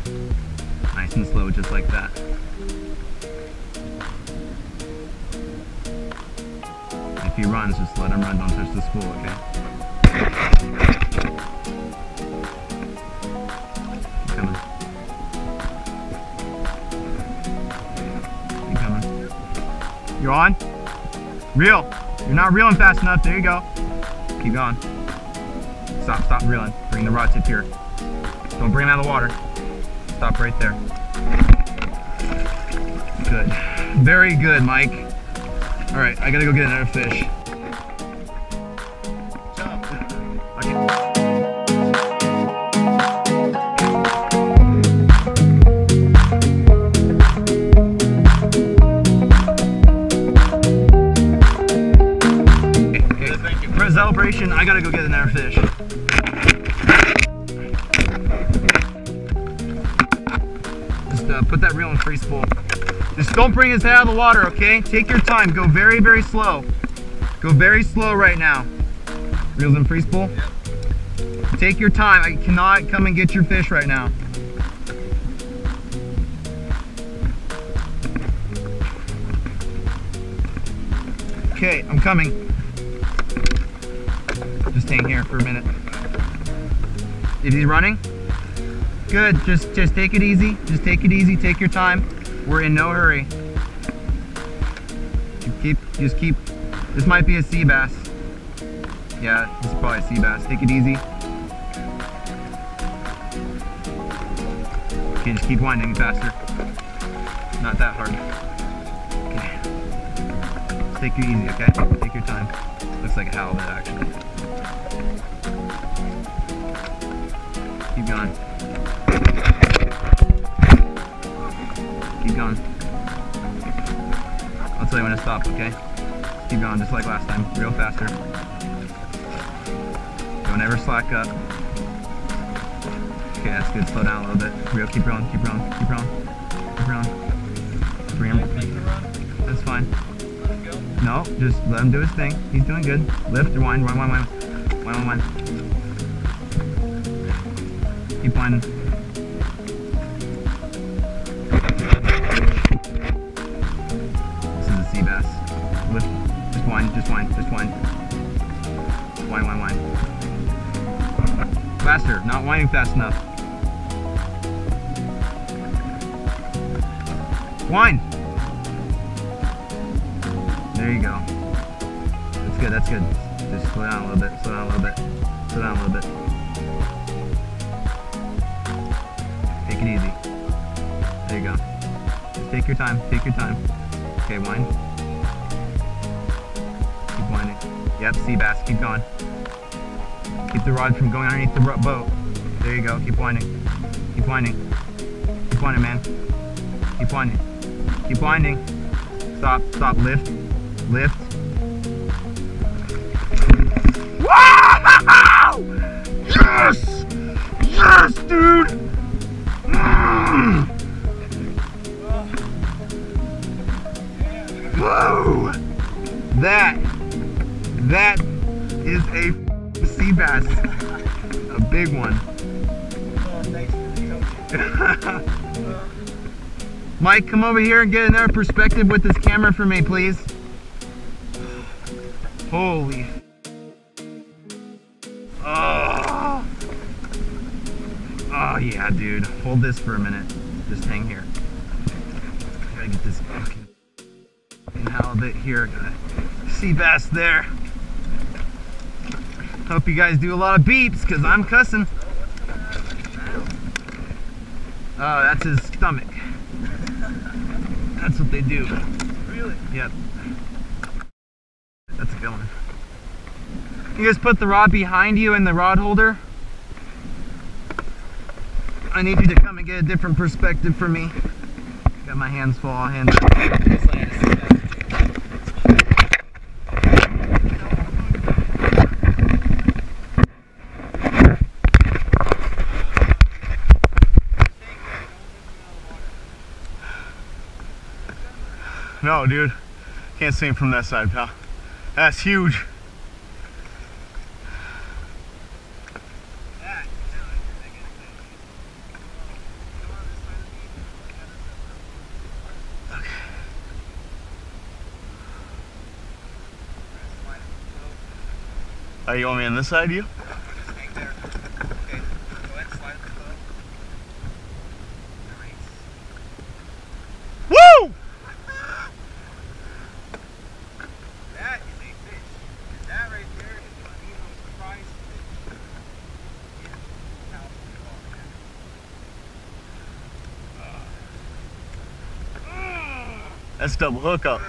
going. Nice and slow, just like that. If he runs, just let him run, don't touch the spool, okay? Keep coming. Keep coming. You're on? Reel! You're not reeling fast enough, there you go. Keep going. Stop reeling. Bring the rod tip here. Don't bring him out of the water. Stop right there. Good. Very good, Mike. Alright, I gotta go get another fish. For a celebration, I gotta go get another fish. Just put that reel in free spool. Just don't bring his head out of the water, okay? Take your time. Go very, very slow. Go very slow right now. Reel's in free spool? Take your time. I cannot come and get your fish right now. Okay, I'm coming. Just hang here for a minute. Is he running? Good. Just take it easy. Just take it easy. Take your time. We're in no hurry. Just keep. This might be a sea bass. Yeah, this is probably a sea bass. Take it easy. Okay, just keep winding faster. Not that hard. Okay. Just take it easy, okay? Take your time. Looks like a halibut, actually. Keep going. Keep going. I'll tell you when to stop, okay? Keep going, just like last time. Real faster. Don't ever slack up. Okay, that's good. Slow down a little bit. Real, keep rolling, keep rolling, keep rolling. Keep rolling. Bring him. That's fine. No, just let him do his thing. He's doing good. Lift or wind, wind, wind, wind. Wind, wind, wind. Keep winding. This is a sea bass. Lift. Just wind, just wind, just wind. Wind, wind, wind. Faster, not winding fast enough. Wind! There you go. That's good, that's good. Just slow down a little bit, slow down a little bit. Slow down a little bit. Take it easy. There you go. Just take your time, take your time. Okay, wind. Keep winding. Yep, sea bass, keep going. Keep the rod from going underneath the boat. There you go, keep winding. Keep winding. Keep winding, man. Keep winding. Keep winding. Stop, stop, lift. Lift. Wow! Yes! Yes, dude! Whoa! That is a sea bass. A big one. Mike, come over here and get another perspective with this camera for me, please. Holy. Oh. Oh yeah, dude. Hold this for a minute. Just hang here. I gotta get this fucking halibut here. Got a sea bass there. Hope you guys do a lot of beeps, because I'm cussing. Oh, that's his stomach. That's what they do. Really? Yep. That's a good one. You just put the rod behind you in the rod holder. I need you to come and get a different perspective for me. Got my hands full, I'll hand it. No, dude. Can't see him from that side, pal. That's huge. Are you want me on this side, you? Just hang there. Okay, go ahead and slide the boat. Nice. Woo! That is a fish. And that right there is an Amino's prize fish in California. That's double hookup.